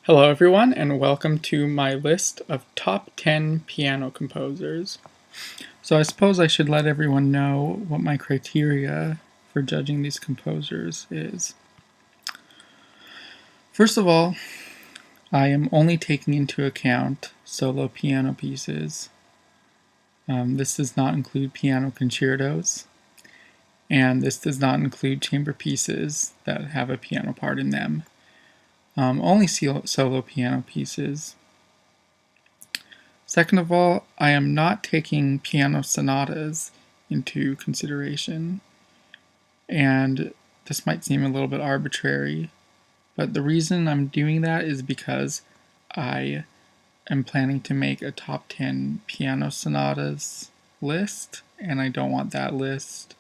Hello everyone and welcome to my list of top 10 piano composers. So I suppose I should let everyone know what my criteria for judging these composers is. First of all, I am only taking into account solo piano pieces. This does not include piano concertos, and this does not include chamber pieces that have a piano part in them. Only solo piano pieces. Second of all, I am not taking piano sonatas into consideration, and this might seem a little bit arbitrary, but the reason I'm doing that is because I am planning to make a top 10 piano sonatas list, and I don't want that list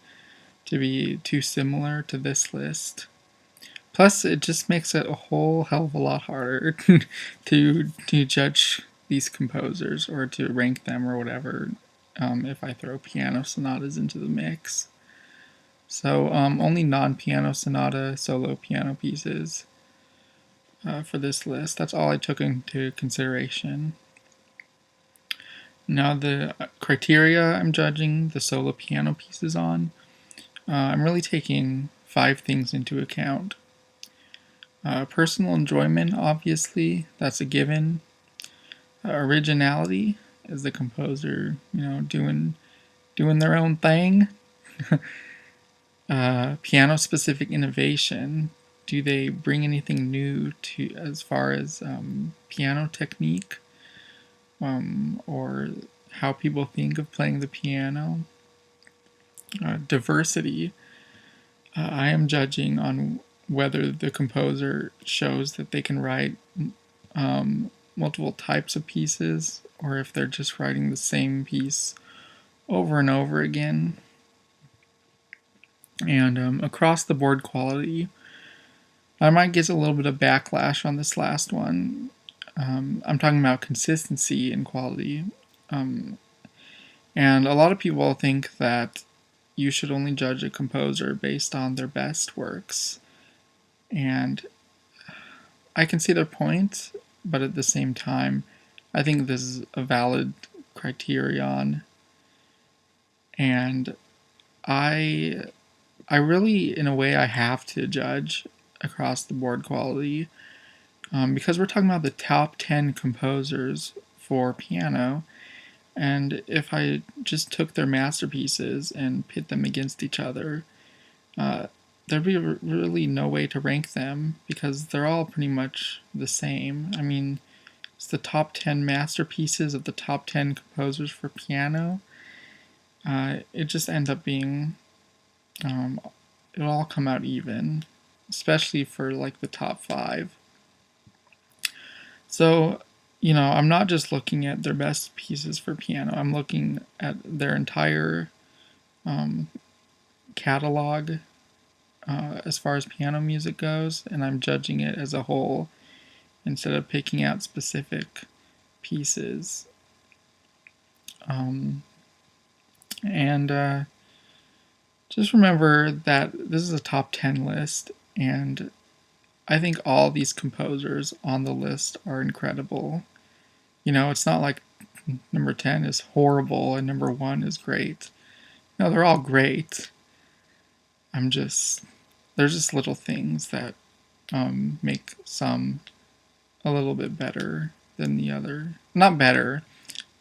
to be too similar to this list. Plus, it just makes it a whole hell of a lot harder to judge these composers or to rank them or whatever if I throw piano sonatas into the mix. So only non-piano sonata solo piano pieces for this list. That's all I took into consideration. Now the criteria I'm judging the solo piano pieces on, I'm really taking 5 things into account. Personal enjoyment, obviously, that's a given. Originality, is the composer, doing their own thing. Piano-specific innovation, do they bring anything new to as far as piano technique, or how people think of playing the piano? Diversity, I am judging on whether the composer shows that they can write multiple types of pieces, or if they're just writing the same piece over and over again. And across the board quality, I might get a little bit of backlash on this last one. I'm talking about consistency and quality. And a lot of people think that you should only judge a composer based on their best works. And I can see their point, but at the same time, I think this is a valid criterion. And I really, in a way, I have to judge across the board quality because we're talking about the top 10 composers for piano. And if I just took their masterpieces and pit them against each other, there'd be really no way to rank them because they're all pretty much the same. I mean, it's the top 10 masterpieces of the top 10 composers for piano. It just ends up being, it'll all come out even, especially for like the top 5. So, I'm not just looking at their best pieces for piano, I'm looking at their entire catalog as far as piano music goes, and I'm judging it as a whole instead of picking out specific pieces. And just remember that this is a top 10 list, and I think all these composers on the list are incredible. It's not like number 10 is horrible and number 1 is great. No, they're all great. There's just little things that make some a little bit better than the other. Not better.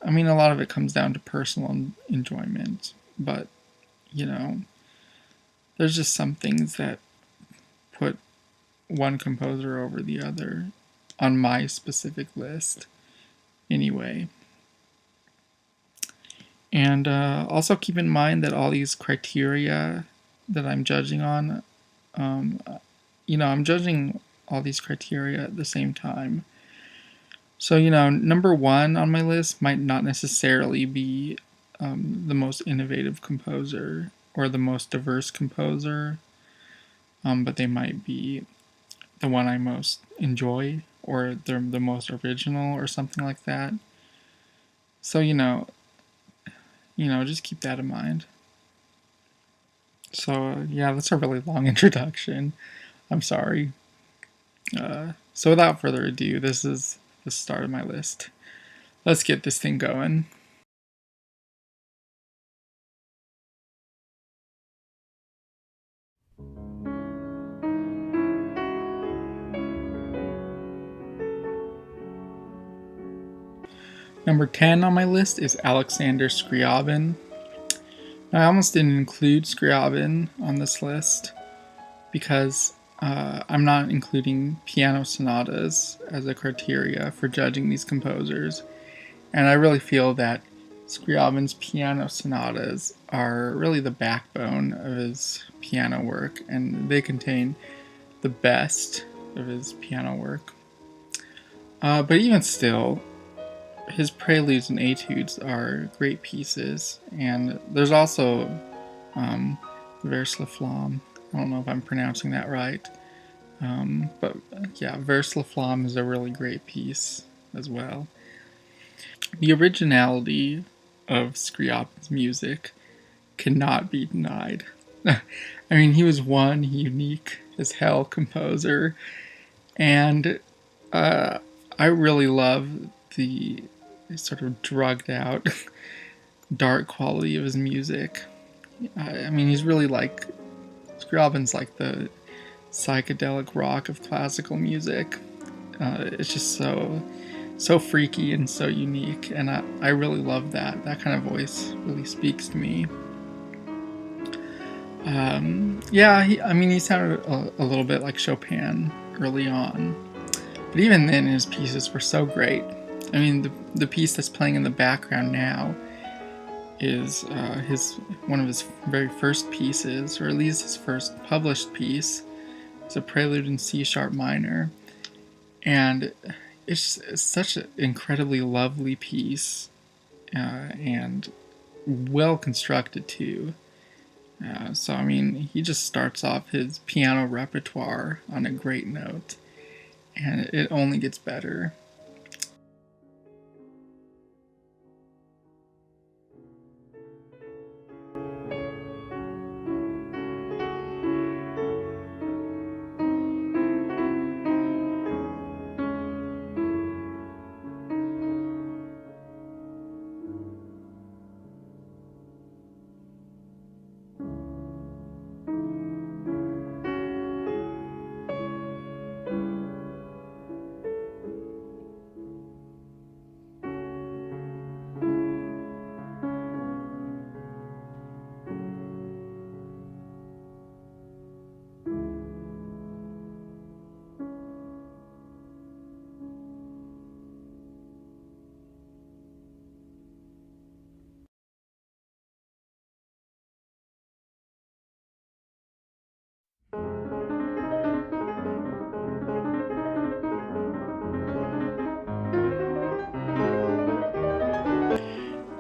I mean, a lot of it comes down to personal enjoyment, but, there's just some things that put one composer over the other on my specific list, anyway. And also keep in mind that all these criteria that I'm judging on, I'm judging all these criteria at the same time. So, number 1 on my list might not necessarily be the most innovative composer or the most diverse composer, but they might be the one I most enjoy, or they're the most original, or something like that. So, just keep that in mind. So, yeah, that's a really long introduction. I'm sorry. So without further ado, this is the start of my list. Let's get this thing going. Number 10 on my list is Alexander Scriabin. Now, I almost didn't include Scriabin on this list because I'm not including piano sonatas as a criteria for judging these composers. And I really feel that Scriabin's piano sonatas are really the backbone of his piano work, and they contain the best of his piano work. But even still, his preludes and etudes are great pieces, and there's also Vers la Flamme. I don't know if I'm pronouncing that right, but yeah, Vers la Flamme is a really great piece as well. The originality of Scriabin's music cannot be denied. I mean, he was one unique as hell composer, and I really love the sort of drugged out, dark quality of his music. I mean, he's really like, Scriabin's like the psychedelic rock of classical music. It's just so freaky and so unique, and I really love that. That kind of voice really speaks to me. He sounded a little bit like Chopin early on, but even then his pieces were so great. I mean, the piece that's playing in the background now is one of his very first pieces, or at least his first published piece. It's a prelude in C sharp minor, and it's such an incredibly lovely piece, and well constructed too. So I mean, he just starts off his piano repertoire on a great note, and it only gets better.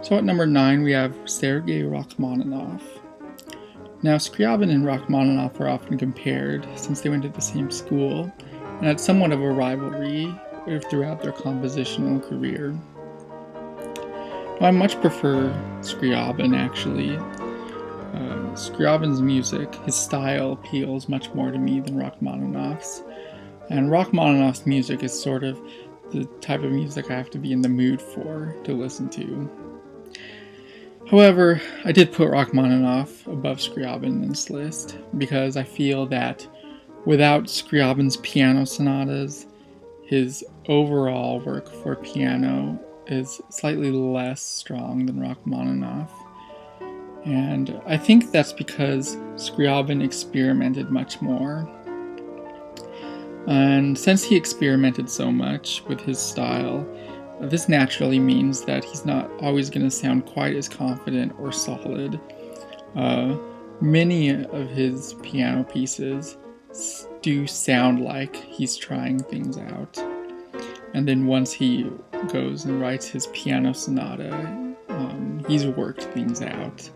So at number 9 we have Sergei Rachmaninoff. Now, Scriabin and Rachmaninoff are often compared since they went to the same school and had somewhat of a rivalry throughout their compositional career. Now, I much prefer Scriabin, actually. Scriabin's music, his style, appeals much more to me than Rachmaninoff's. And Rachmaninoff's music is sort of the type of music I have to be in the mood for to listen to. However, I did put Rachmaninoff above Scriabin in this list because I feel that without Scriabin's piano sonatas, his overall work for piano is slightly less strong than Rachmaninoff. And I think that's because Scriabin experimented much more. And since he experimented so much with his style, this naturally means that he's not always going to sound quite as confident or solid. Many of his piano pieces do sound like he's trying things out. And then once he goes and writes his piano sonata, he's worked things out.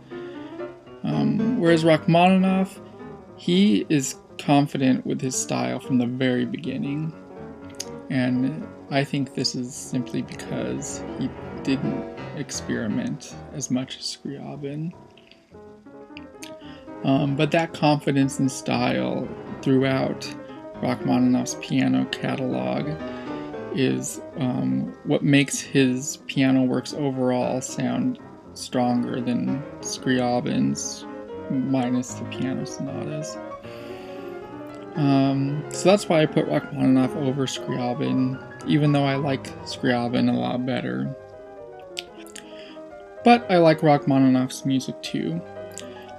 Whereas Rachmaninoff, he is confident with his style from the very beginning. And I think this is simply because he didn't experiment as much as Scriabin. But that confidence and style throughout Rachmaninoff's piano catalog is what makes his piano works overall sound stronger than Scriabin's, minus the piano sonatas. So that's why I put Rachmaninoff over Scriabin, even though I like Scriabin a lot better. But I like Rachmaninoff's music too.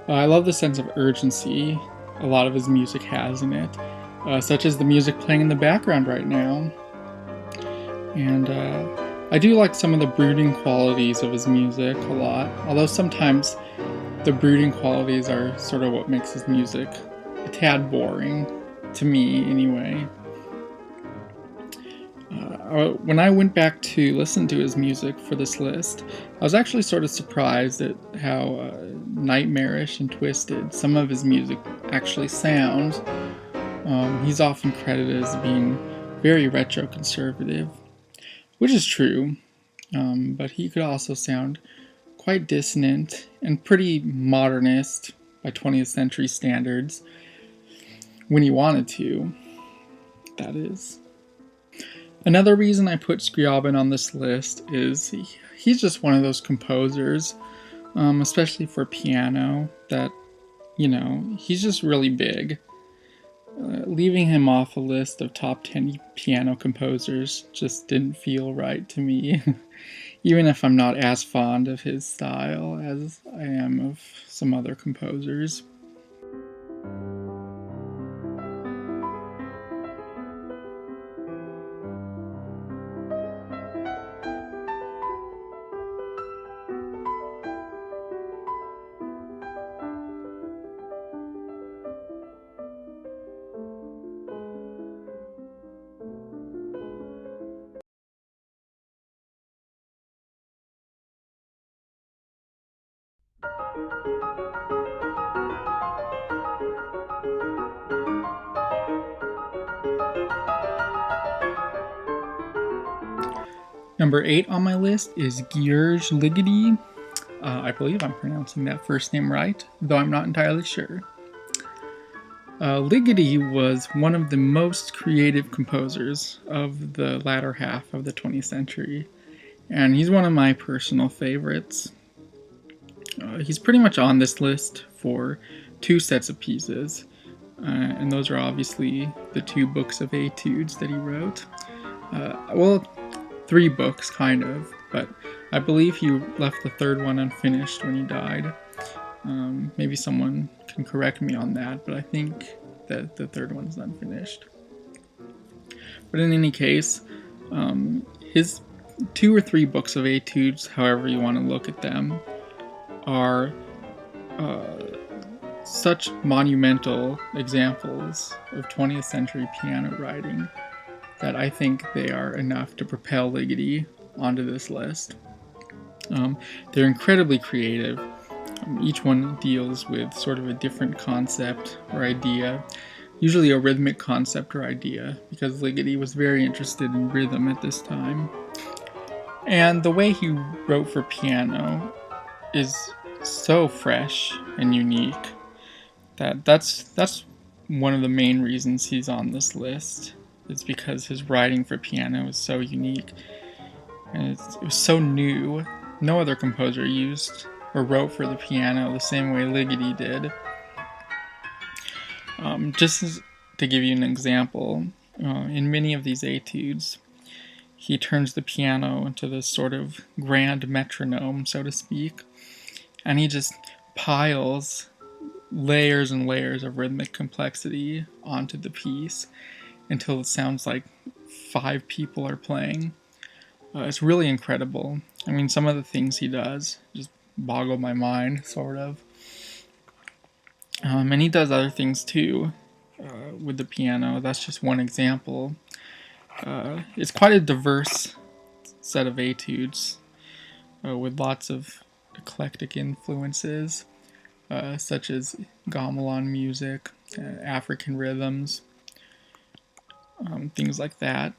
I love the sense of urgency a lot of his music has in it, such as the music playing in the background right now. And I do like some of the brooding qualities of his music a lot, although sometimes the brooding qualities are sort of what makes his music a tad boring, to me anyway. When I went back to listen to his music for this list, I was actually sort of surprised at how nightmarish and twisted some of his music actually sounds. He's often credited as being very retro-conservative, which is true, but he could also sound quite dissonant and pretty modernist by 20th century standards when he wanted to, that is. Another reason I put Scriabin on this list is he's just one of those composers, especially for piano, that, he's just really big. Leaving him off a list of top 10 piano composers just didn't feel right to me, even if I'm not as fond of his style as I am of some other composers. Number 8 on my list is Gheorghe Ligeti. I believe I'm pronouncing that first name right, though I'm not entirely sure. Ligeti was one of the most creative composers of the latter half of the 20th century, and he's one of my personal favorites. He's pretty much on this list for 2 sets of pieces, and those are obviously the 2 books of etudes that he wrote. 3 books, kind of, but I believe he left the 3rd one unfinished when he died. Maybe someone can correct me on that, but I think that the 3rd one's unfinished. But in any case, his 2 or 3 books of etudes, however you want to look at them, are such monumental examples of 20th century piano writing that I think they are enough to propel Ligeti onto this list. They're incredibly creative. Each one deals with sort of a different concept or idea, usually a rhythmic concept or idea, because Ligeti was very interested in rhythm at this time. And the way he wrote for piano is so fresh and unique that that's one of the main reasons he's on this list. It's because his writing for piano is so unique, and it was so new. No other composer used or wrote for the piano the same way Ligeti did. Just to give you an example, in many of these etudes, he turns the piano into this sort of grand metronome, so to speak, and he just piles layers and layers of rhythmic complexity onto the piece until it sounds like 5 people are playing. It's really incredible. I mean, some of the things he does just boggle my mind, sort of. And he does other things too with the piano. That's just one example. It's quite a diverse set of etudes with lots of eclectic influences, such as gamelan music, African rhythms, things like that.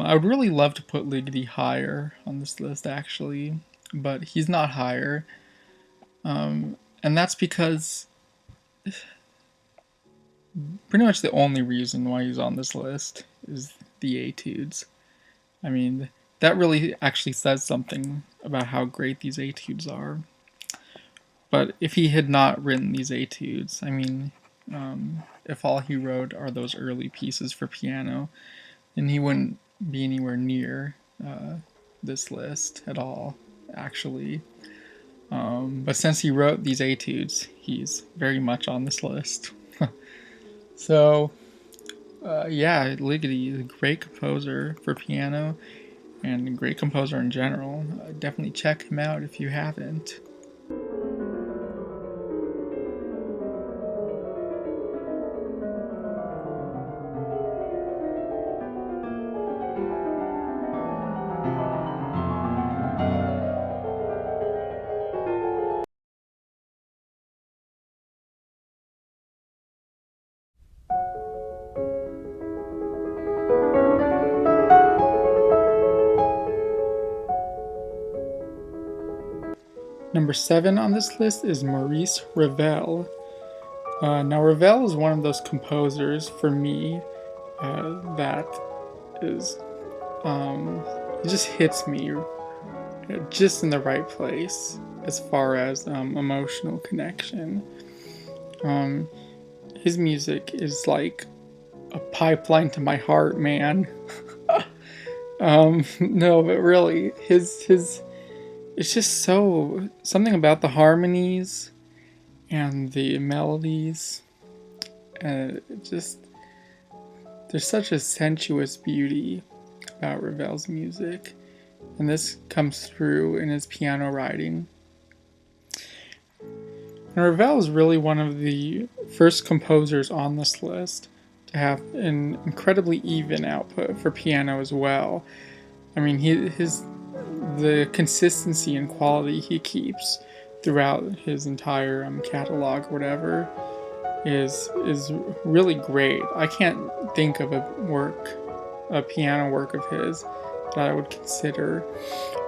I would really love to put Ligeti higher on this list, actually, but he's not higher. And that's because pretty much the only reason why he's on this list is the etudes. I mean, that really actually says something about how great these etudes are. But if he had not written these etudes, I mean, if all he wrote are those early pieces for piano, then he wouldn't be anywhere near this list at all, actually. But since he wrote these etudes, he's very much on this list. So, yeah, Ligeti is a great composer for piano and a great composer in general. Definitely check him out if you haven't. Number 7 on this list is Maurice Ravel. Now, Ravel is one of those composers for me that is, it just hits me just in the right place as far as emotional connection. His music is like a pipeline to my heart, man. No, but really, his it's just so something about the harmonies and the melodies. Just there's such a sensuous beauty about Ravel's music, and this comes through in his piano writing. And Ravel is really one of the first composers on this list to have an incredibly even output for piano as well. I mean, the consistency and quality he keeps throughout his entire catalog or whatever is really great. I can't think of a piano work of his that I would consider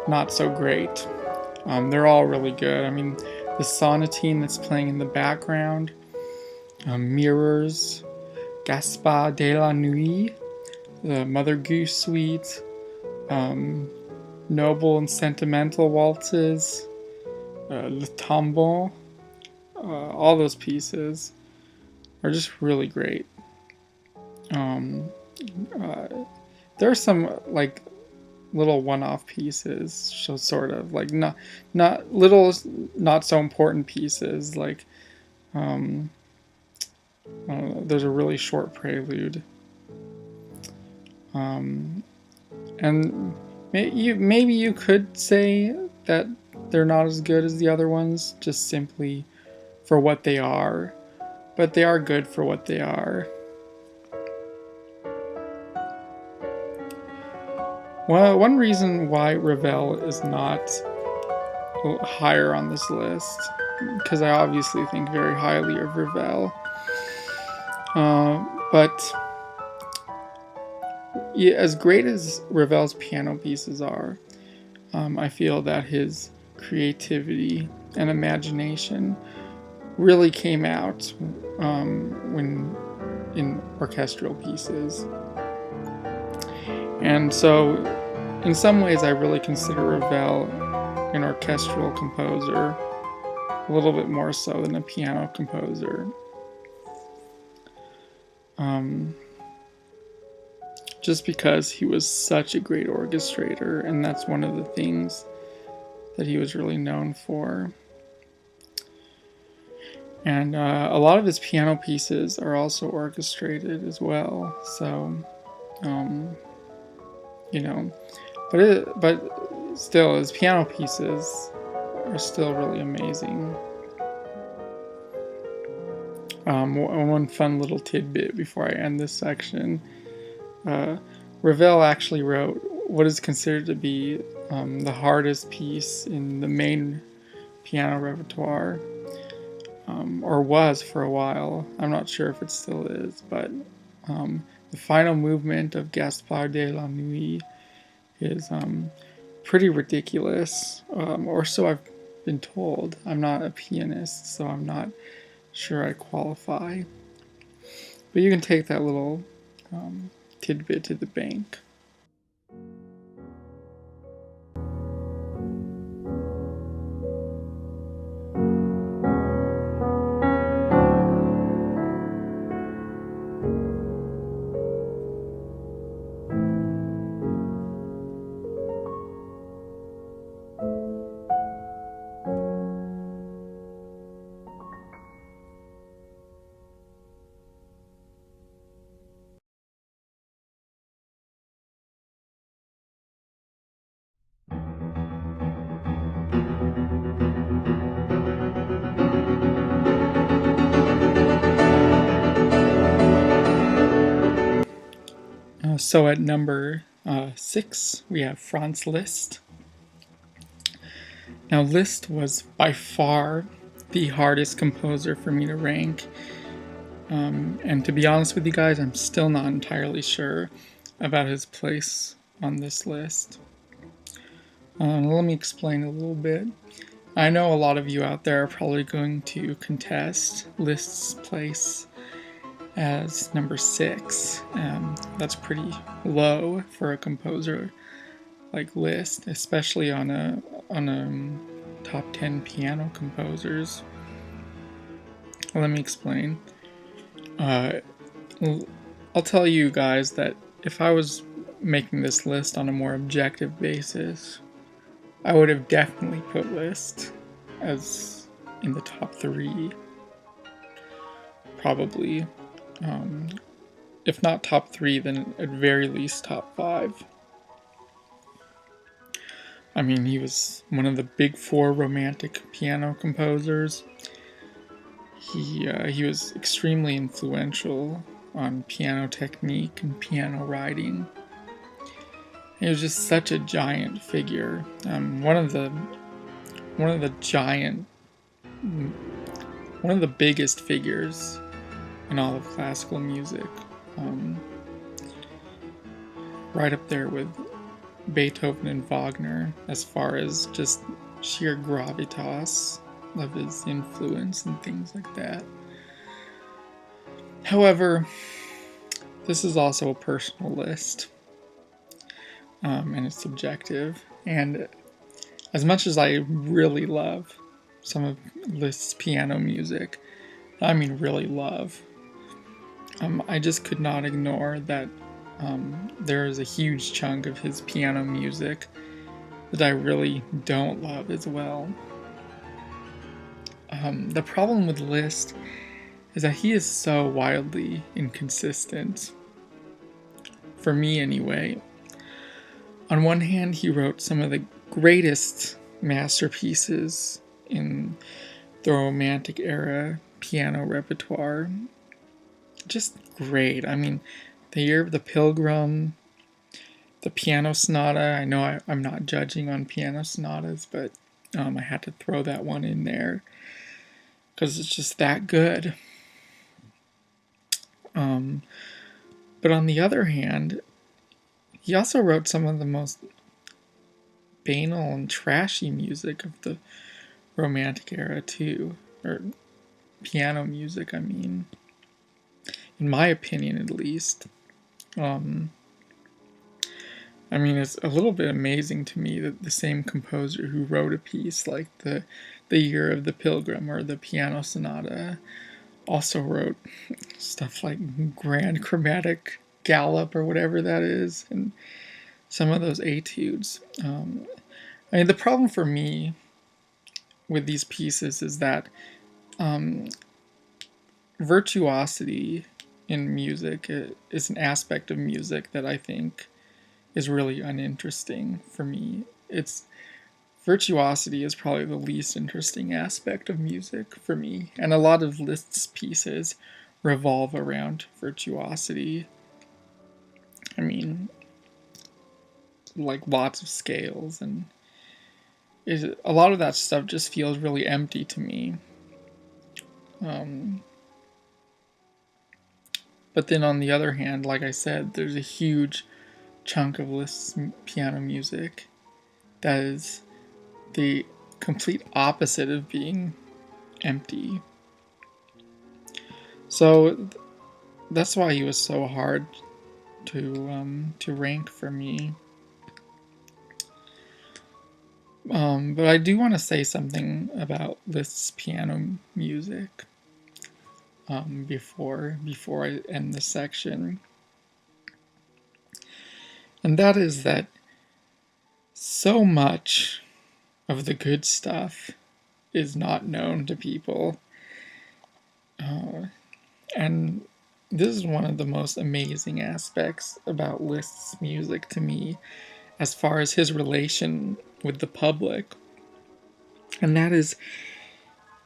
not so great. They're all really good. I mean, the sonatine that's playing in the background, Mirrors, Gaspard de la Nuit, the Mother Goose Suite, Noble and Sentimental Waltzes, Le Tombeau, all those pieces are just really great. There are some like little one-off pieces, so sort of like not little, not so important pieces. Like there's a really short prelude, and maybe you could say that they're not as good as the other ones, just simply for what they are, but they are good for what they are. Well, one reason why Ravel is not higher on this list, because I obviously think very highly of Ravel, but yeah, as great as Ravel's piano pieces are, I feel that his creativity and imagination really came out when in orchestral pieces. And so, in some ways, I really consider Ravel an orchestral composer, a little bit more so than a piano composer. Just because he was such a great orchestrator, and that's one of the things that he was really known for. And a lot of his piano pieces are also orchestrated as well. So, but still, his piano pieces are still really amazing. One fun little tidbit before I end this section. Ravel actually wrote what is considered to be the hardest piece in the main piano repertoire, or was for a while. I'm not sure if it still is, but the final movement of Gaspard de la Nuit is pretty ridiculous, or so I've been told. I'm not a pianist, so I'm not sure I qualify. But you can take that little tidbit to the bank. So at number 6, we have Franz Liszt. Now, Liszt was by far the hardest composer for me to rank. And to be honest with you guys, I'm still not entirely sure about his place on this list. Let me explain a little bit. I know a lot of you out there are probably going to contest Liszt's place as number 6. That's pretty low for a composer like Liszt, especially on a top 10 piano composers. Let me explain. I'll tell you guys that if I was making this list on a more objective basis, I would have definitely put Liszt as in the top 3. Probably. If not top 3, then at very least top 5. I mean, he was one of the big 4 romantic piano composers. He was extremely influential on piano technique and piano writing. He was just such a giant figure. One of the biggest figures in all of classical music. Right up there with Beethoven and Wagner as far as just sheer gravitas of his influence and things like that. However, this is also a personal list, and it's subjective. And as much as I really love some of Liszt's piano music, I mean really love, I just could not ignore that there is a huge chunk of his piano music that I really don't love as well. The problem with Liszt is that he is so wildly inconsistent. For me, anyway. On one hand, he wrote some of the greatest masterpieces in the Romantic era piano repertoire. Just great. I mean, The Year of the Pilgrim, the Piano Sonata. I know I'm not judging on piano sonatas, but I had to throw that one in there because it's just that good. But on the other hand, he also wrote some of the most banal and trashy music of the Romantic era too, or piano music, I mean, in my opinion at least. I mean, it's a little bit amazing to me that the same composer who wrote a piece like the Year of the Pilgrim or the Piano Sonata also wrote stuff like Grand Chromatic Galop or whatever that is, and some of those etudes. I mean, the problem for me with these pieces is that virtuosity in music is an aspect of music that I think is really uninteresting for me. Virtuosity is probably the least interesting aspect of music for me, and a lot of Liszt's pieces revolve around virtuosity. I mean, like lots of scales, and a lot of that stuff just feels really empty to me. But then on the other hand, like I said, there's a huge chunk of Liszt's piano music that is the complete opposite of being empty. So that's why he was so hard to rank for me. But I do want to say something about Liszt's piano music before I end this section, and that is that so much of the good stuff is not known to people, and this is one of the most amazing aspects about Liszt's music to me, as far as his relation with the public, and that is,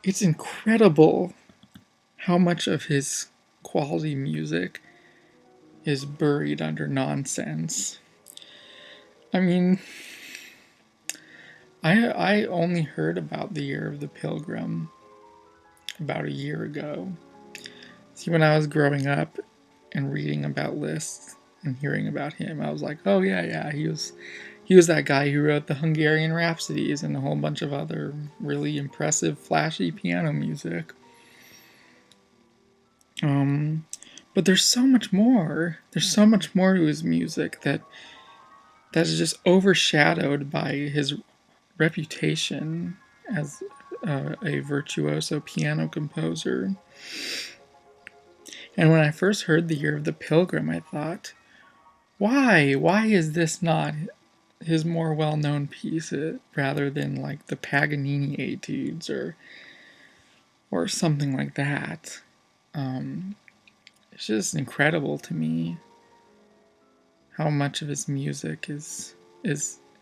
it's incredible how much of his quality music is buried under nonsense. I mean, I only heard about the Year of the Pilgrim about a year ago. See, when I was growing up and reading about Liszt and hearing about him, I was like, oh yeah, he was that guy who wrote the Hungarian Rhapsodies and a whole bunch of other really impressive, flashy piano music. But there's so much more. There's so much more to his music that is just overshadowed by his reputation as a virtuoso piano composer. And when I first heard The Year of the Pilgrim, I thought, why? Why is this not his more well-known piece rather than like the Paganini Etudes or something like that? It's just incredible to me how much of his music is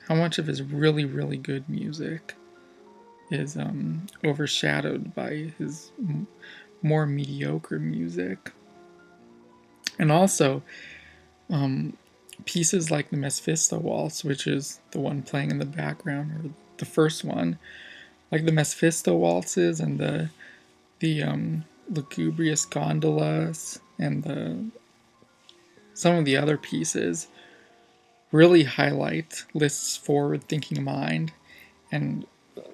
how much of his really, really good music is overshadowed by his more mediocre music. And also, pieces like the Mephisto Waltz, which is the one playing in the background, or the first one, like the Mephisto Waltzes and the Lugubrious Gondolas and some of the other pieces really highlight Liszt's forward-thinking mind, and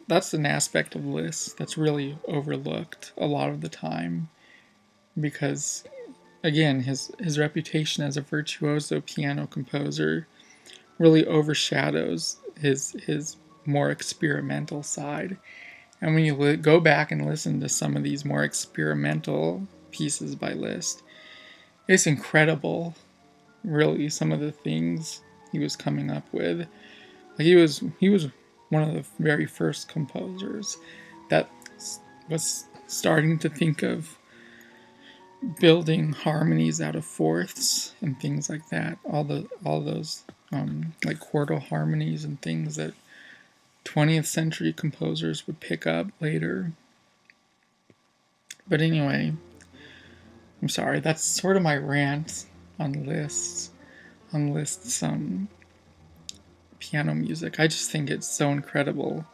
that's an aspect of Liszt that's really overlooked a lot of the time, because again, his reputation as a virtuoso piano composer really overshadows his more experimental side. And when you go back and listen to some of these more experimental pieces by Liszt, it's incredible, really, some of the things he was coming up with. Like he was one of the very first composers that was starting to think of building harmonies out of fourths and things like that. All those like quartal harmonies and things that 20th century composers would pick up later. But anyway, I'm sorry. That's sort of my rant on Liszt's piano music. I just think it's so incredible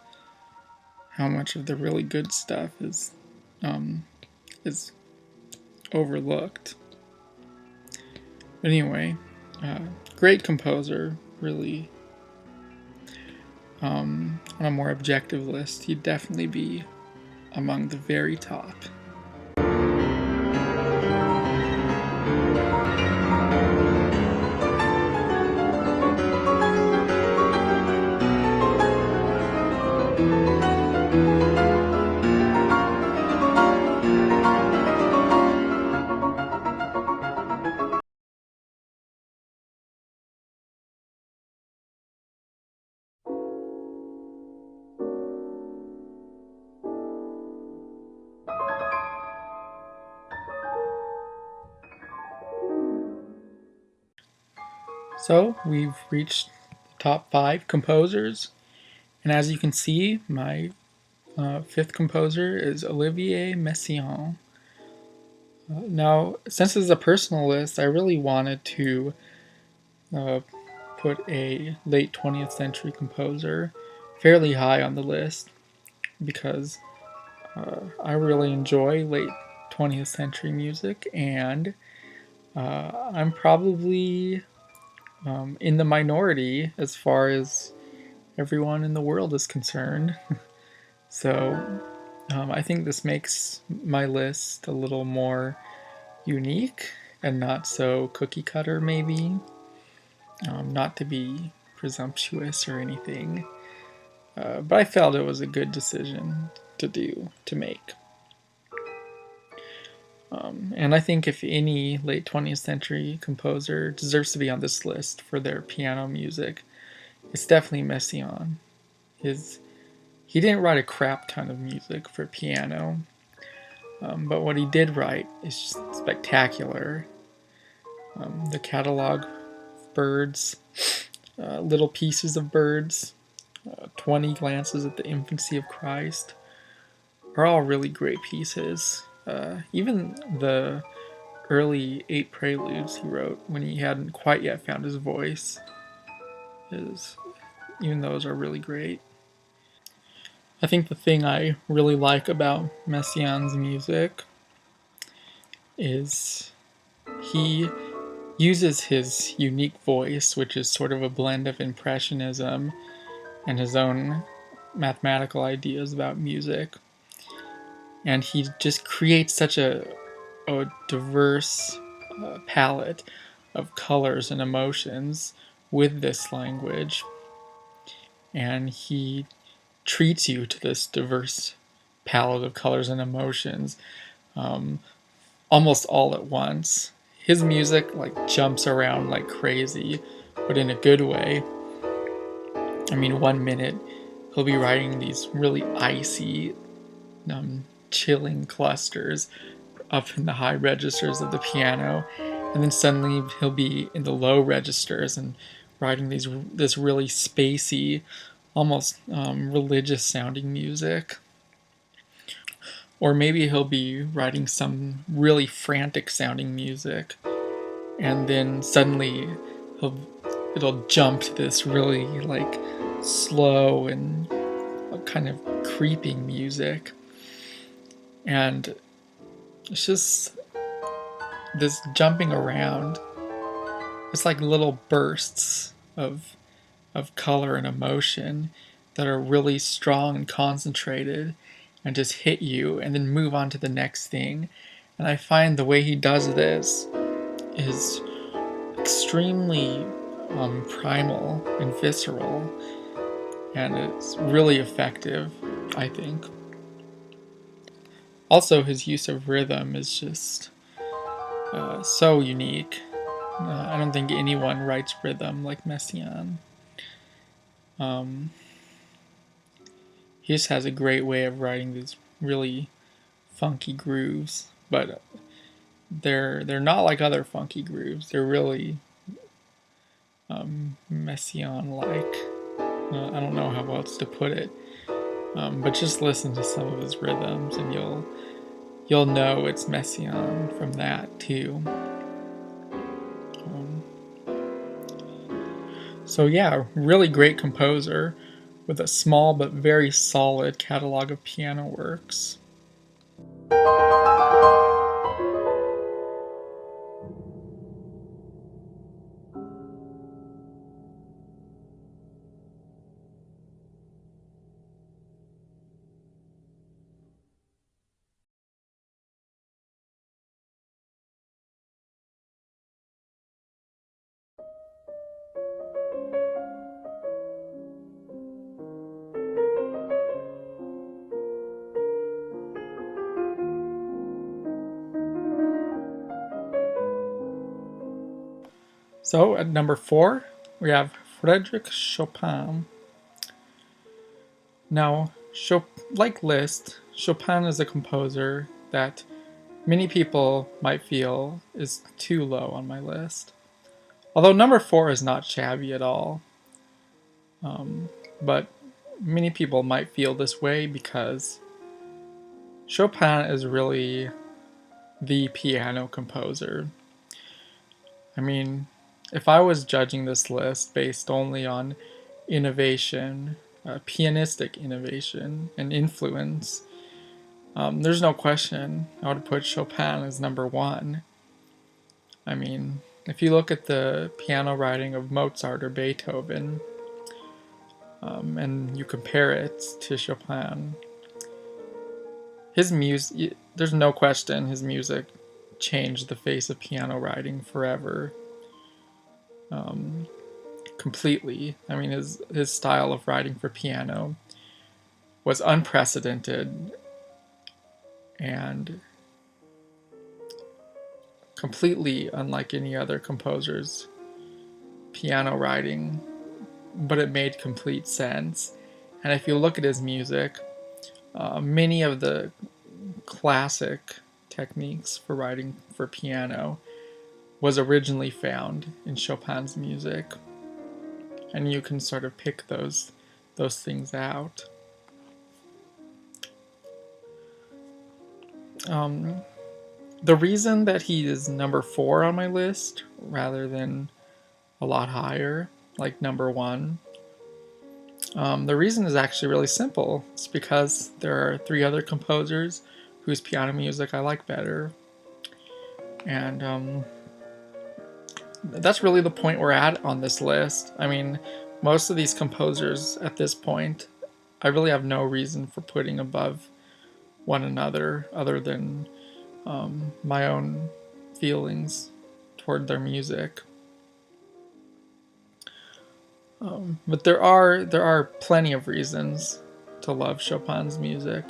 how much of the really good stuff is overlooked. But anyway, great composer, really. On a more objective list, he'd definitely be among the very top. So we've reached the top 5 composers, and as you can see, my 5th composer is Olivier Messiaen. Now, since this is a personal list, I really wanted to put a late 20th century composer fairly high on the list, because I really enjoy late 20th century music, and I'm probably in the minority as far as everyone in the world is concerned. So I think this makes my list a little more unique and not so cookie cutter, maybe. Not to be presumptuous or anything, but I felt it was a good decision to make. And I think if any late 20th century composer deserves to be on this list for their piano music, it's definitely Messiaen. He didn't write a crap ton of music for piano, but what he did write is just spectacular. The catalog of birds, Little Pieces of Birds, 20 Glances at the Infancy of Christ are all really great pieces. Even the early 8 preludes he wrote when he hadn't quite yet found his voice, even those are really great. I think the thing I really like about Messiaen's music is he uses his unique voice, which is sort of a blend of Impressionism and his own mathematical ideas about music. And he just creates such a diverse palette of colors and emotions with this language. And he treats you to this diverse palette of colors and emotions almost all at once. His music like jumps around like crazy, but in a good way. I mean, 1 minute he'll be writing these really icy, chilling clusters up in the high registers of the piano, and then suddenly he'll be in the low registers and writing this really spacey, almost religious sounding music. Or maybe he'll be writing some really frantic sounding music, and then suddenly it'll jump to this really like slow and kind of creeping music. And it's just this jumping around. It's like little bursts of color and emotion that are really strong and concentrated and just hit you and then move on to the next thing. And I find the way he does this is extremely primal and visceral, and it's really effective, I think. Also, his use of rhythm is just so unique. I don't think anyone writes rhythm like Messiaen. He just has a great way of writing these really funky grooves, but they're not like other funky grooves. They're really Messiaen-like. I don't know how else to put it, but just listen to some of his rhythms, and you'll know it's Messiaen from that too. So yeah, really great composer with a small but very solid catalog of piano works. So at number 4, we have Frédéric Chopin. Now, like Liszt, Chopin is a composer that many people might feel is too low on my list. Although number 4 is not shabby at all. But many people might feel this way because Chopin is really the piano composer. I mean, if I was judging this list based only on innovation, pianistic innovation, and influence, there's no question I would put Chopin as number 1. I mean, if you look at the piano writing of Mozart or Beethoven, and you compare it to Chopin, his music, there's no question his music changed the face of piano writing forever. Completely. I mean, his style of writing for piano was unprecedented and completely unlike any other composer's piano writing, but it made complete sense. And if you look at his music, many of the classic techniques for writing for piano was originally found in Chopin's music, and you can sort of pick those things out. The reason that he is number 4 on my list rather than a lot higher, like number 1, the reason is actually really simple. It's because there are 3 other composers whose piano music I like better. And that's really the point we're at on this list. I mean, most of these composers at this point, I really have no reason for putting above one another other than my own feelings toward their music. But there are plenty of reasons to love Chopin's music.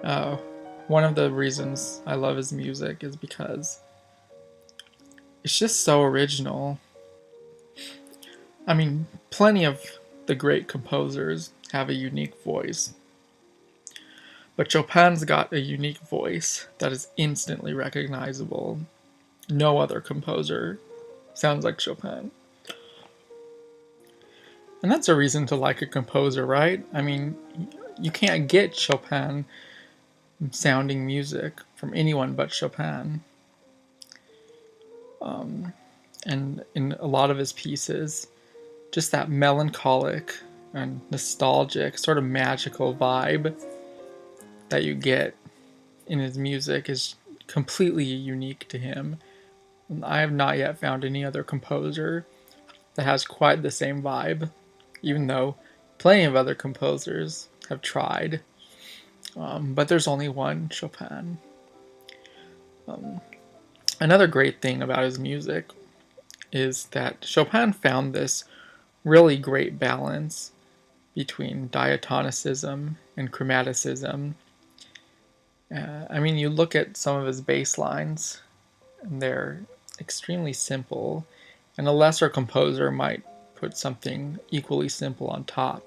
One of the reasons I love his music is because it's just so original. I mean, plenty of the great composers have a unique voice. But Chopin's got a unique voice that is instantly recognizable. No other composer sounds like Chopin. And that's a reason to like a composer, right? I mean, you can't get Chopin sounding music from anyone but Chopin. And in a lot of his pieces, just that melancholic and nostalgic, sort of magical vibe that you get in his music is completely unique to him. I have not yet found any other composer that has quite the same vibe, even though plenty of other composers have tried. But there's only one Chopin. Another great thing about his music is that Chopin found this really great balance between diatonicism and chromaticism. I mean, you look at some of his bass lines, and they're extremely simple, and a lesser composer might put something equally simple on top.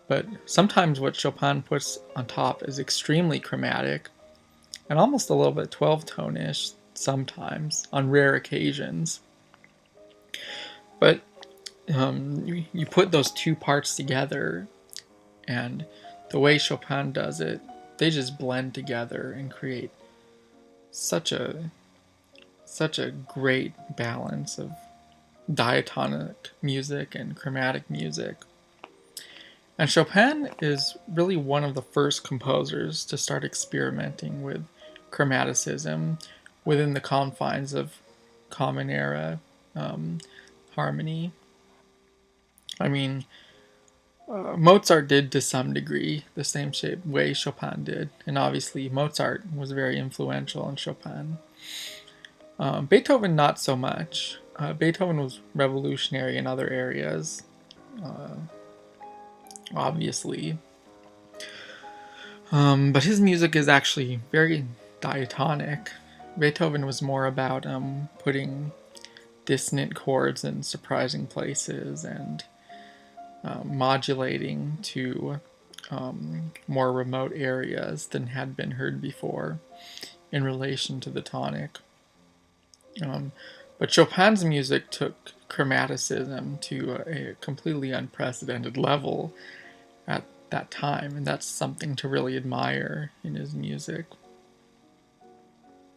But sometimes what Chopin puts on top is extremely chromatic, and almost a little bit 12-tone-ish sometimes, on rare occasions. But you put those two parts together, and the way Chopin does it, they just blend together and create such a great balance of diatonic music and chromatic music. And Chopin is really one of the first composers to start experimenting with chromaticism within the confines of Common Era harmony. I mean, Mozart did to some degree the same way Chopin did, and obviously Mozart was very influential in Chopin. Beethoven, not so much. Beethoven was revolutionary in other areas, obviously. But his music is actually very diatonic. Beethoven was more about putting dissonant chords in surprising places and modulating to more remote areas than had been heard before in relation to the tonic. But Chopin's music took chromaticism to a completely unprecedented level at that time, and that's something to really admire in his music.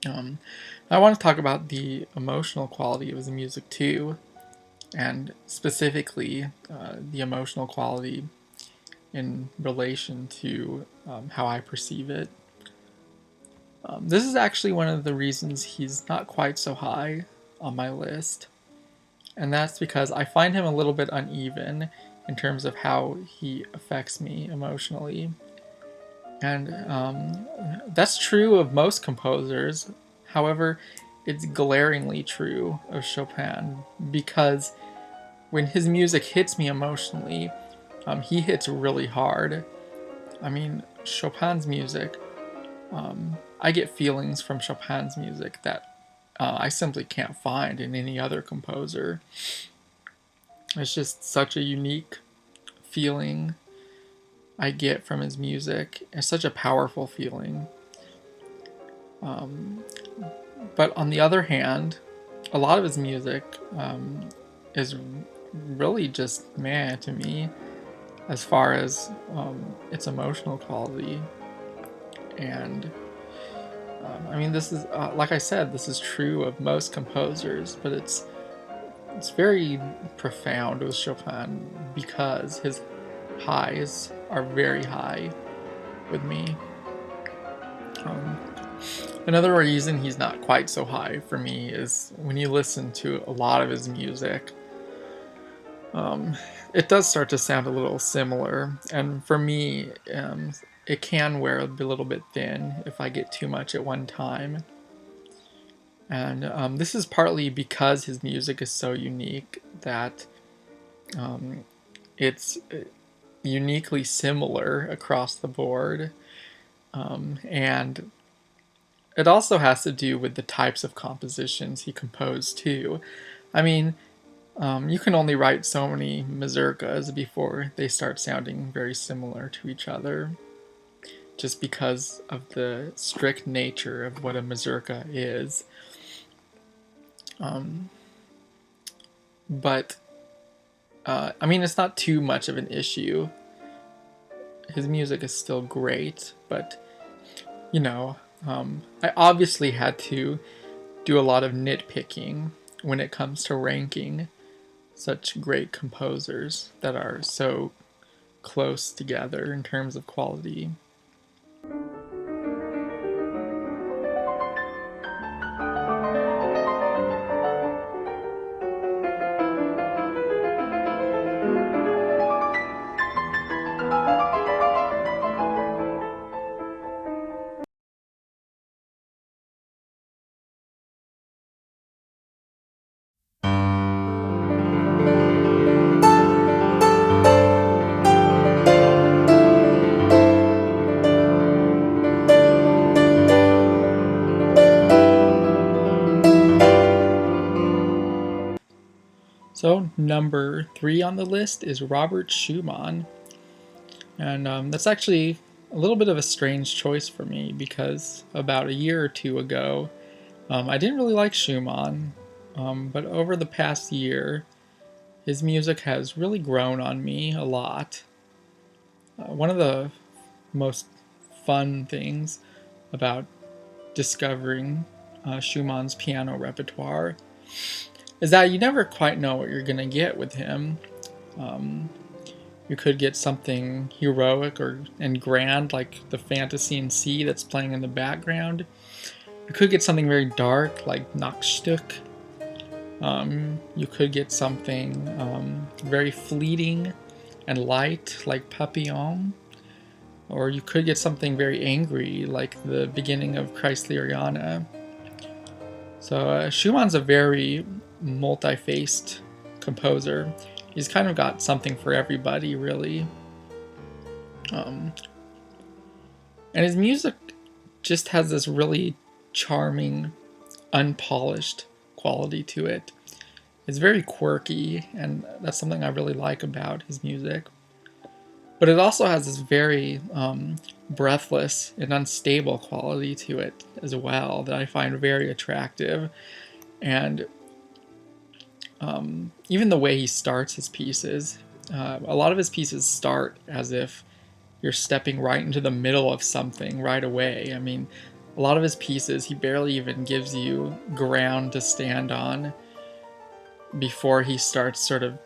I want to talk about the emotional quality of his music too, and specifically the emotional quality in relation to how I perceive it. This is actually one of the reasons he's not quite so high on my list, and that's because I find him a little bit uneven in terms of how he affects me emotionally. And that's true of most composers. However, it's glaringly true of Chopin because when his music hits me emotionally, he hits really hard. I mean, Chopin's music, I get feelings from Chopin's music that I simply can't find in any other composer. It's just such a unique feeling I get from his music. It's such a powerful feeling. But on the other hand, a lot of his music is really just meh to me as far as its emotional quality. And I mean, this is like I said, this is true of most composers, but it's very profound with Chopin because his highs are very high with me. Another reason he's not quite so high for me is when you listen to a lot of his music, it does start to sound a little similar, and for me, it can wear a little bit thin if I get too much at one time. And this is partly because his music is so unique that it's uniquely similar across the board. And it also has to do with the types of compositions he composed too. I mean, you can only write so many mazurkas before they start sounding very similar to each other, just because of the strict nature of what a mazurka is. But I mean, it's not too much of an issue. His music is still great, but you know, I obviously had to do a lot of nitpicking when it comes to ranking such great composers that are so close together in terms of quality. So, number 3 on the list is Robert Schumann. And that's actually a little bit of a strange choice for me because about a year or two ago, I didn't really like Schumann, but over the past year, his music has really grown on me a lot. One of the most fun things about discovering Schumann's piano repertoire is that you never quite know what you're going to get with him. You could get something heroic and grand, like the Fantasy in C that's playing in the background. You could get something very dark, like Nachtstück. You could get something very fleeting and light, like Papillon. Or you could get something very angry, like the beginning of Kreisleriana. So Schumann's a very multi-faced composer. He's kind of got something for everybody, really. And his music just has this really charming, unpolished quality to it. It's very quirky, and that's something I really like about his music. But it also has this very breathless and unstable quality to it as well that I find very attractive. And even the way he starts his pieces, a lot of his pieces start as if you're stepping right into the middle of something right away. I mean, a lot of his pieces, he barely even gives you ground to stand on before he starts sort of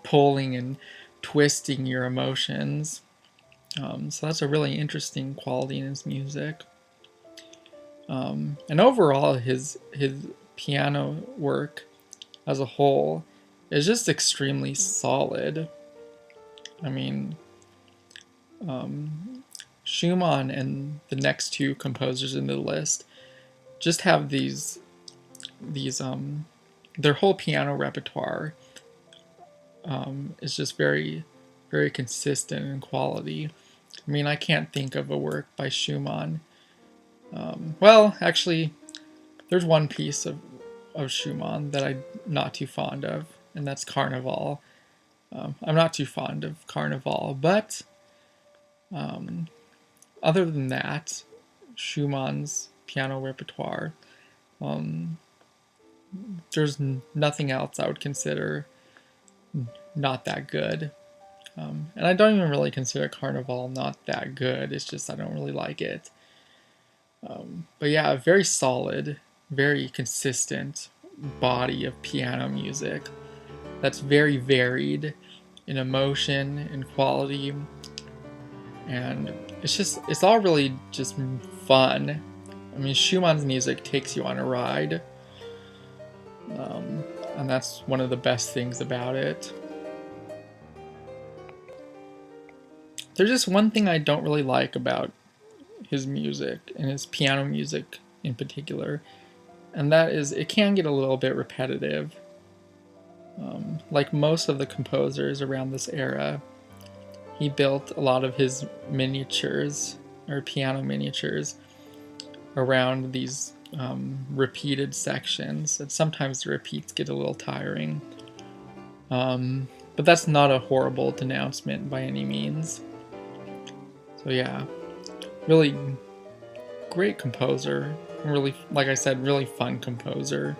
pulling and twisting your emotions. So that's a really interesting quality in his music. And overall, his piano work as a whole is just extremely solid. I mean, Schumann and the next two composers in the list, just have these their whole piano repertoire is just very, very consistent in quality. I mean, I can't think of a work by Schumann. Well, actually, there's one piece of Schumann that I'm not too fond of, and that's Carnival. I'm not too fond of Carnival, but other than that, Schumann's piano repertoire, um, there's nothing else I would consider not that good. And I don't even really consider Carnival not that good. It's just I don't really like it. But yeah, very solid, very consistent body of piano music that's very varied in emotion and quality, and it's all really just fun. I mean, Schumann's music takes you on a ride, and that's one of the best things about it. There's just one thing I don't really like about his music, and his piano music in particular, and that is it can get a little bit repetitive. Like most of the composers around this era, he built a lot of his miniatures, or piano miniatures, around these repeated sections, and sometimes the repeats get a little tiring. But that's not a horrible denouncement by any means. So yeah, really great composer. Really, like I said, really fun composer.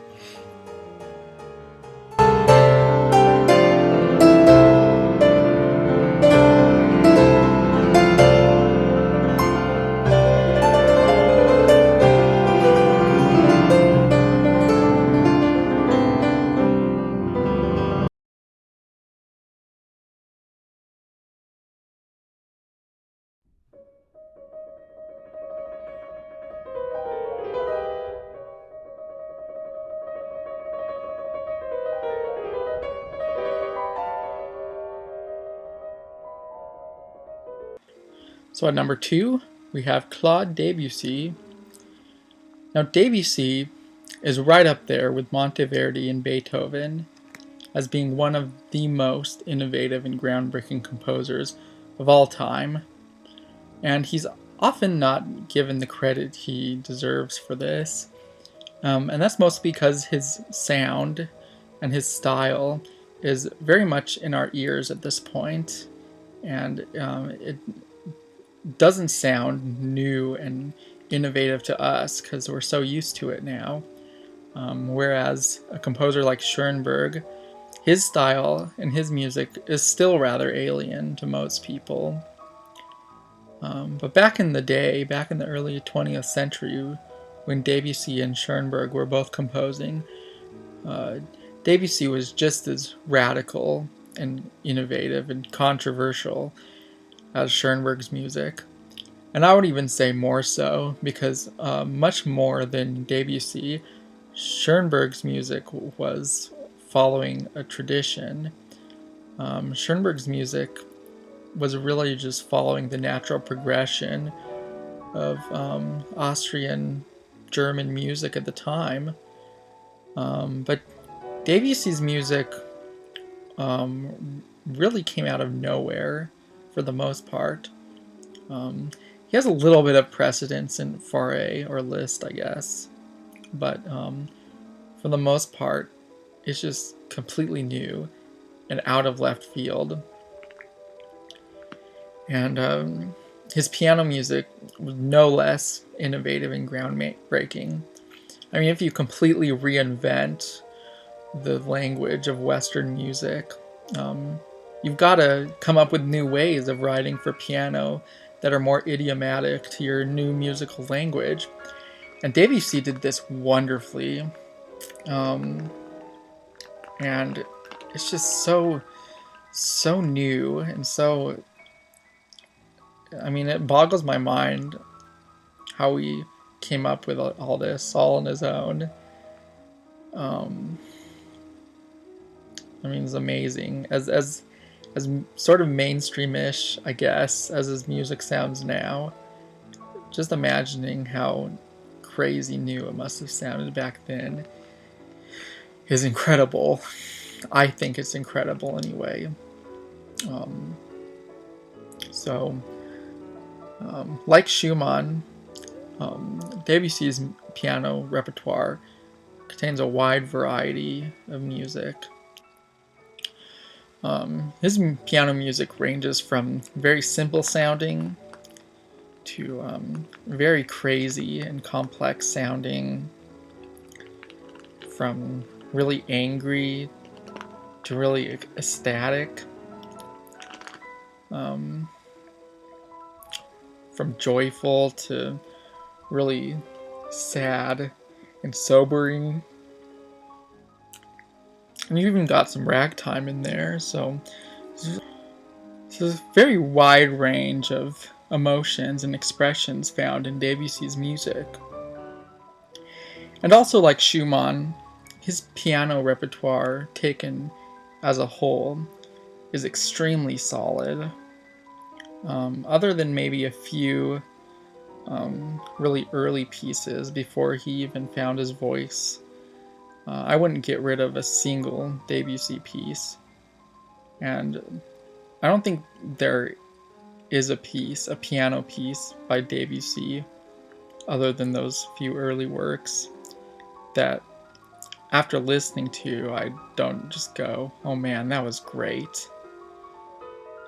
So at number 2, we have Claude Debussy. Now Debussy is right up there with Monteverdi and Beethoven as being one of the most innovative and groundbreaking composers of all time. And he's often not given the credit he deserves for this. And that's mostly because his sound and his style is very much in our ears at this point, and it doesn't sound new and innovative to us because we're so used to it now. Whereas a composer like Schoenberg, his style and his music is still rather alien to most people. But back in the day, back in the early 20th century, when Debussy and Schoenberg were both composing, Debussy was just as radical and innovative and controversial as Schoenberg's music. And I would even say more so, because much more than Debussy, Schoenberg's music was following a tradition. Schoenberg's music was really just following the natural progression of Austrian German music at the time. But Debussy's music really came out of nowhere for the most part. He has a little bit of precedence in Fauré or Liszt, I guess, but for the most part, it's just completely new and out of left field. And his piano music was no less innovative and groundbreaking. I mean, if you completely reinvent the language of Western music, you've got to come up with new ways of writing for piano that are more idiomatic to your new musical language. And Debussy did this wonderfully. And it's just so new and so... I mean, it boggles my mind how he came up with all this all on his own. I mean, it's amazing. As sort of mainstream-ish, I guess, as his music sounds now, just imagining how crazy new it must have sounded back then is incredible. I think it's incredible anyway. Um, so, like Schumann, Debussy's piano repertoire contains a wide variety of music. His piano music ranges from very simple sounding to very crazy and complex sounding, from really angry to really ecstatic, from joyful to really sad and sobering. And you even got some ragtime in there, so it's a very wide range of emotions and expressions found in Debussy's music. And also, like Schumann, his piano repertoire, taken as a whole, is extremely solid. Other than maybe a few really early pieces before he even found his voice, I wouldn't get rid of a single Debussy piece. And I don't think there is a piano piece by Debussy, other than those few early works, that after listening to, I don't just go, oh man, that was great.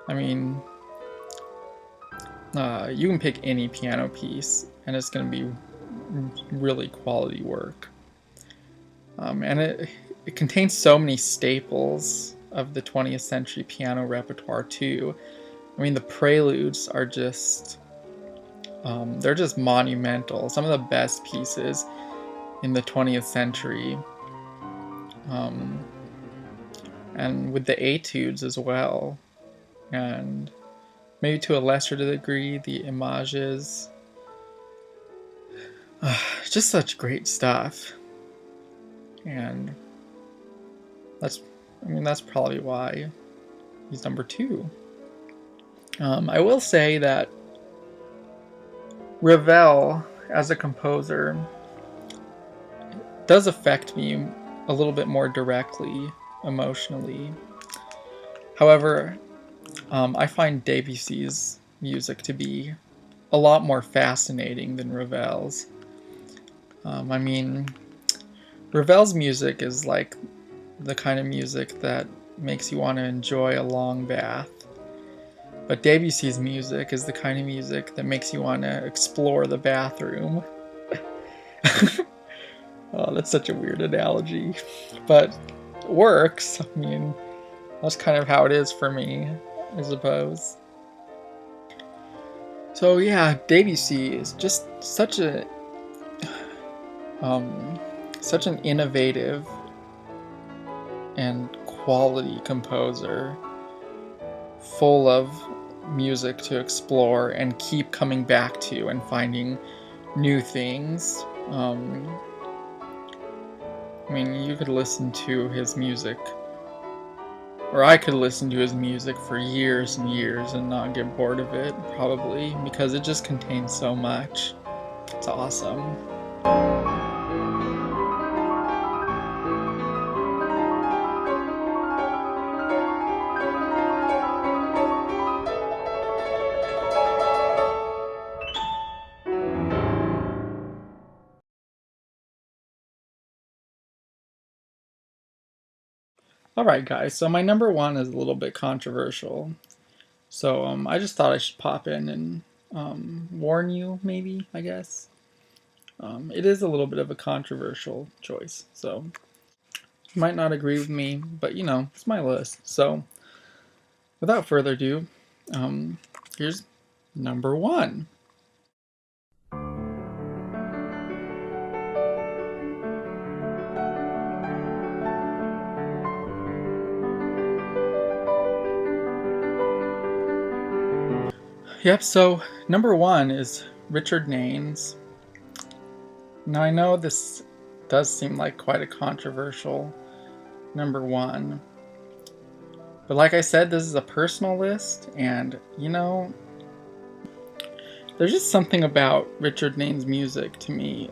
I mean, you can pick any piano piece, and it's going to be really quality work. And it contains so many staples of the 20th century piano repertoire too. I mean, the preludes are just, they're just monumental. Some of the best pieces in the 20th century. And with the etudes as well. And maybe to a lesser degree, the images. Just such great stuff. And that's probably why he's number 2. I will say that Ravel, as a composer, does affect me a little bit more directly, emotionally. However, I find Debussy's music to be a lot more fascinating than Ravel's. I mean, Ravel's music is like the kind of music that makes you want to enjoy a long bath. But Debussy's music is the kind of music that makes you want to explore the bathroom. Oh, that's such a weird analogy. But it works. I mean, that's kind of how it is for me, I suppose. So yeah, Debussy is just such an innovative and quality composer, full of music to explore and keep coming back to and finding new things. I mean, you could listen to his music, or I could listen to his music for years and years and not get bored of it, probably, because it just contains so much. It's awesome. Alright guys, so my number 1 is a little bit controversial. So I just thought I should pop in and warn you, maybe, I guess. It is a little bit of a controversial choice, so you might not agree with me, but you know, it's my list. So without further ado, here's number 1. Yep, so number 1 is Richard Naines. Now I know this does seem like quite a controversial number 1, but like I said, this is a personal list, and you know, there's just something about Richard Naines' music to me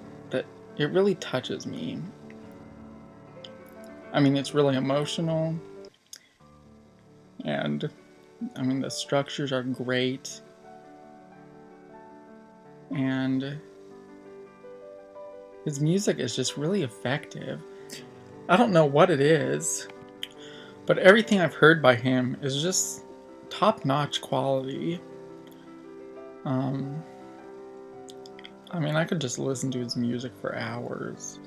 it really touches me. I mean, it's really emotional, and I mean, the structures are great, and his music is just really effective. I don't know what it is, but everything I've heard by him is just top-notch quality. I mean, I could just listen to his music for hours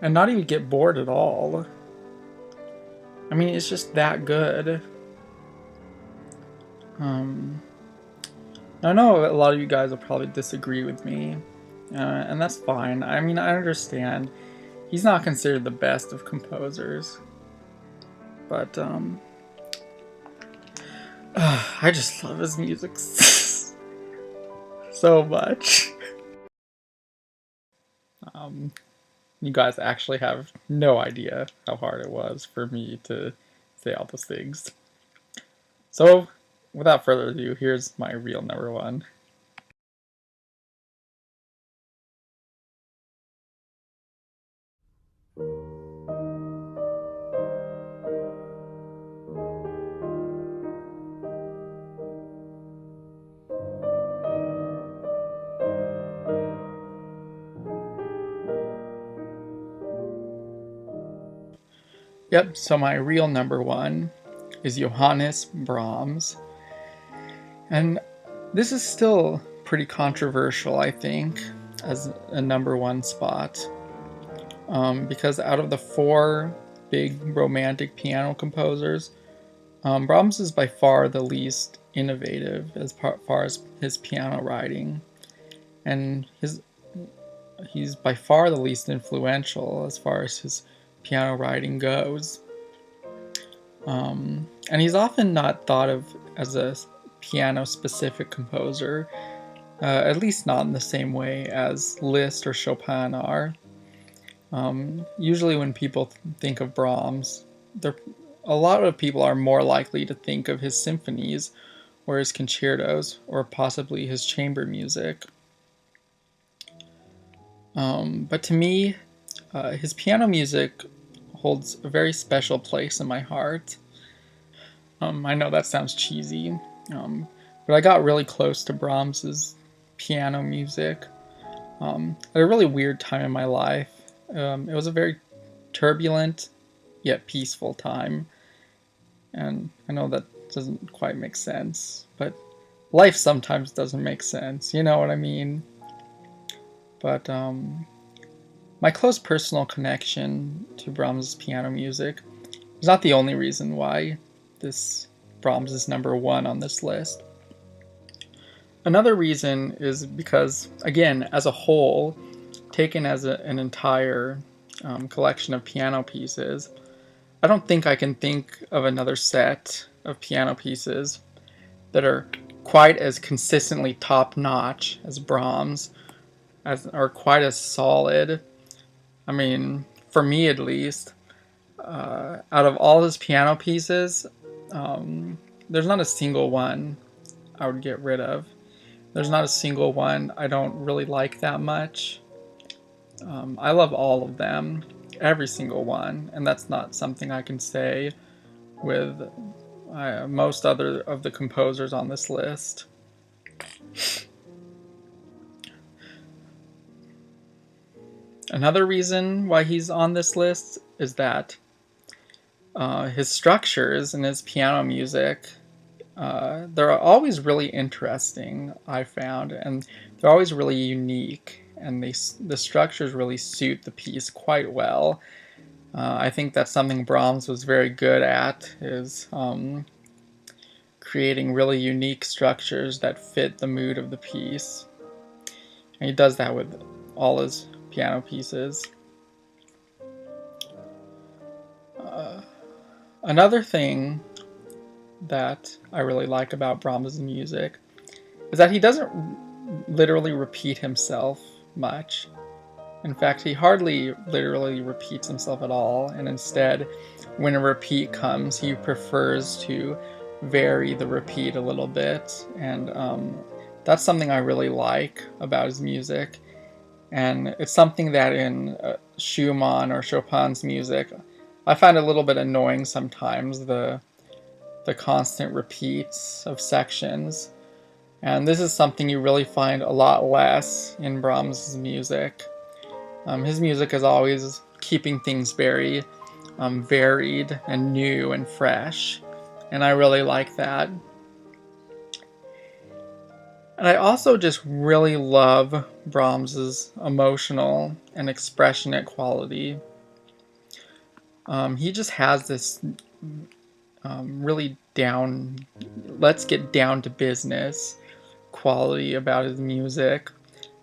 and not even get bored at all. I mean, it's just that good. I know a lot of you guys will probably disagree with me, and that's fine. I mean, I understand. He's not considered the best of composers, but I just love his music so much. You guys actually have no idea how hard it was for me to say all those things. So, without further ado, here's my real number one. Yep, so my real number one is Johannes Brahms. And this is still pretty controversial, I think, as a number one spot. Because out of the four big romantic piano composers, Brahms is by far the least innovative as far as his piano writing. And he's by far the least influential as far as his piano writing goes. And he's often not thought of as a piano-specific composer, at least not in the same way as Liszt or Chopin are. Usually when people think of Brahms, a lot of people are more likely to think of his symphonies or his concertos or possibly his chamber music. But to me, his piano music holds a very special place in my heart. I know that sounds cheesy, but I got really close to Brahms's piano music at a really weird time in my life. It was a very turbulent yet peaceful time, and I know that doesn't quite make sense, but life sometimes doesn't make sense, you know what I mean? But my close personal connection to Brahms' piano music is not the only reason why this Brahms is number one on this list. Another reason is because, again, as a whole, taken as an entire collection of piano pieces, I don't think I can think of another set of piano pieces that are quite as consistently top-notch as Brahms, or quite as solid. I mean, for me at least, out of all his piano pieces, there's not a single one I would get rid of. There's not a single one I don't really like that much. I love all of them, every single one, and that's not something I can say with most other of the composers on this list. Another reason why he's on this list is that his structures and his piano music, they're always really interesting, I found, and they're always really unique, and the structures really suit the piece quite well. I think that's something Brahms was very good at, is creating really unique structures that fit the mood of the piece. And he does that with all his piano pieces. Another thing that I really like about Brahms' music is that he doesn't literally repeat himself much. In fact, he hardly literally repeats himself at all, and instead, when a repeat comes, he prefers to vary the repeat a little bit, and that's something I really like about his music. And it's something that in Schumann or Chopin's music, I find a little bit annoying sometimes, the constant repeats of sections. And this is something you really find a lot less in Brahms' music. His music is always keeping things very varied and new and fresh, and I really like that. And I also just really love Brahms's emotional and expressionate quality. He just has this really let's get down to business quality about his music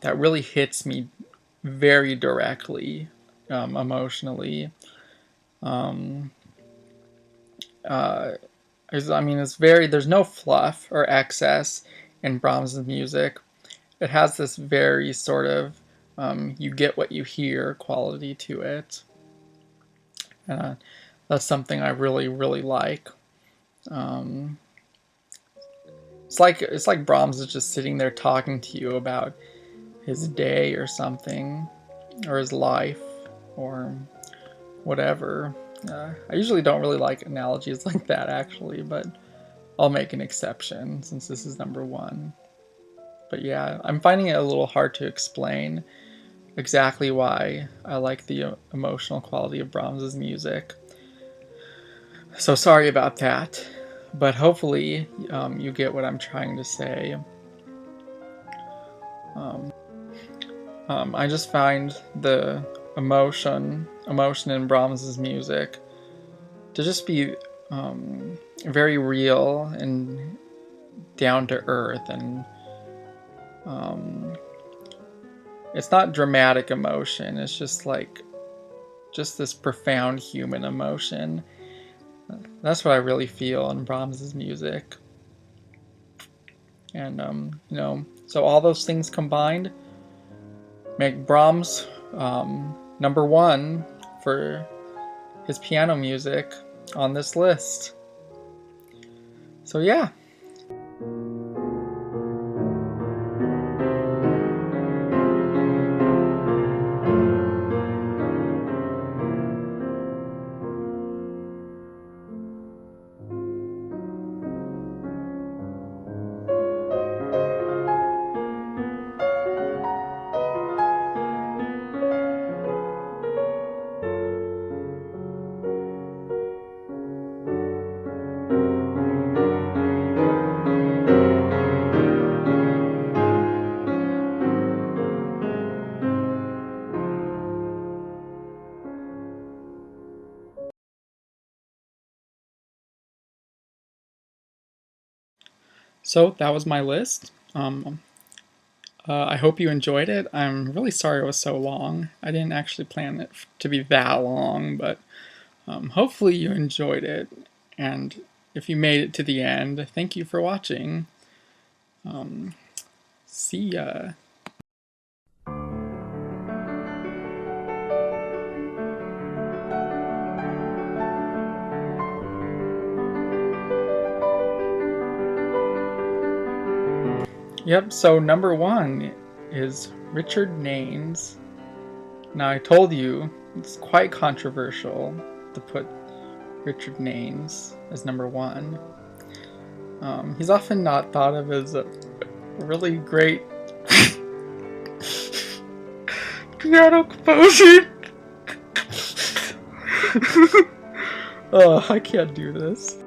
that really hits me very directly, emotionally. There's no fluff or excess in Brahms' music. It has this very sort of you get what you hear quality to it. That's something I really, really like. It's like Brahms is just sitting there talking to you about his day or something, or his life, or whatever. I usually don't really like analogies like that, actually, but I'll make an exception since this is number one. But yeah, I'm finding it a little hard to explain exactly why I like the emotional quality of Brahms's music. So sorry about that, but hopefully you get what I'm trying to say. I just find the emotion in Brahms's music to just be very real and down to earth, and it's not dramatic emotion. It's just this profound human emotion. That's what I really feel in Brahms's music, and so all those things combined make Brahms number one for his piano music on this list. So yeah. So that was my list. I hope you enjoyed it. I'm really sorry it was so long. I didn't actually plan it to be that long, but hopefully you enjoyed it. And if you made it to the end, thank you for watching. See ya. Yep, so number one is Richard Naines. Now, I told you it's quite controversial to put Richard Naines as number one. He's often not thought of as a really great piano composer. Oh, I can't do this.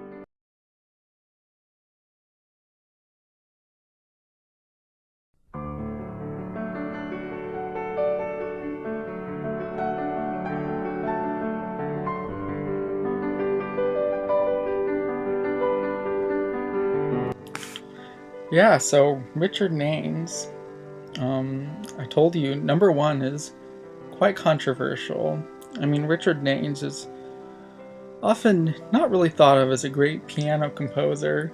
Yeah, so Richard Naines, I told you, number one is quite controversial. I mean, Richard Naines is often not really thought of as a great piano composer.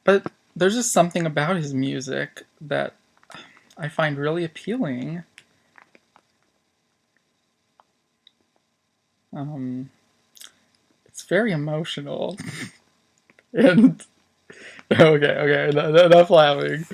But there's just something about his music that I find really appealing. Um, it's very emotional. And okay, enough laughing.